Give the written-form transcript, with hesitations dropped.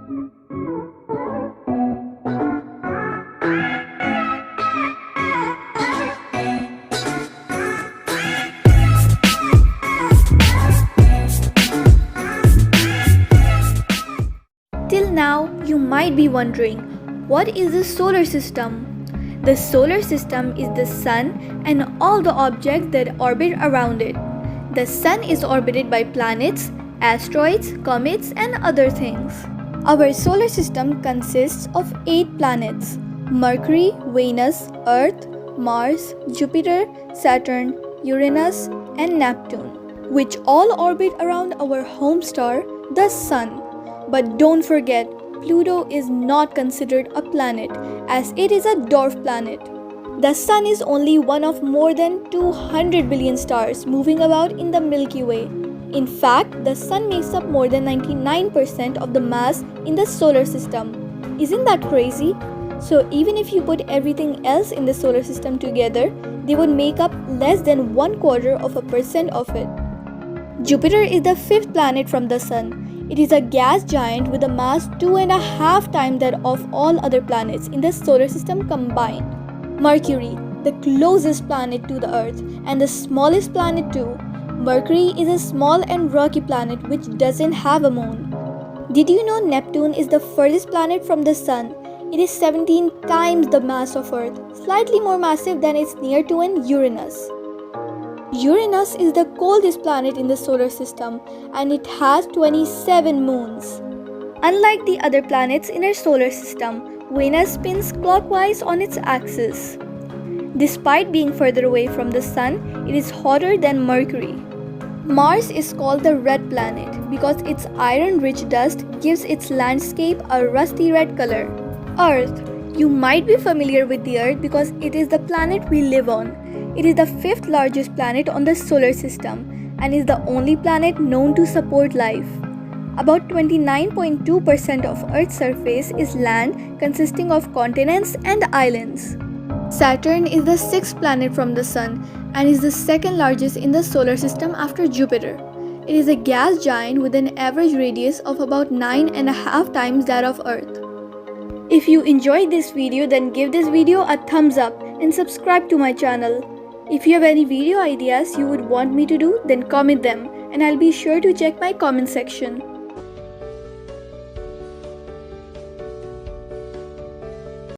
Till now, you might be wondering, what is the solar system? The solar system is the sun and all the objects that orbit around it. The sun is orbited by planets, asteroids, comets, and other things. Our solar system consists of 8 planets: Mercury, Venus, Earth, Mars, Jupiter, Saturn, Uranus, and Neptune, which all orbit around our home star, the sun. But don't forget, Pluto is not considered a planet as it is a dwarf planet. The sun is only one of more than 200 billion stars moving about in the Milky Way. In fact, the sun makes up more than 99% of the mass in the solar system. Isn't that crazy? So even if you put everything else in the solar system together, they would make up less than 0.25% of it. Jupiter is the 5th planet from the sun. It is a gas giant with a mass 2.5 times that of all other planets in the solar system combined. Mercury, the closest planet to the Earth and the smallest planet too. Mercury is a small and rocky planet which doesn't have a moon. Did you know Neptune is the furthest planet from the sun? It is 17 times the mass of Earth, slightly more massive than its near twin Uranus. Uranus is the coldest planet in the solar system and it has 27 moons. Unlike the other planets in our solar system, Venus spins clockwise on its axis. Despite being further away from the sun, it is hotter than Mercury. Mars is called the red planet because its iron-rich dust gives its landscape a rusty red color. Earth. You might be familiar with the Earth because it is the planet we live on. It is the 5th largest planet on the solar system and is the only planet known to support life. About 29.2% of Earth's surface is land consisting of continents and islands. Saturn is the 6th planet from the sun and is the 2nd largest in the solar system after Jupiter. It is a gas giant with an average radius of about 9.5 times that of Earth. If you enjoyed this video, then give this video a thumbs up and subscribe to my channel. If you have any video ideas you would want me to do, then comment them and I'll be sure to check my comment section.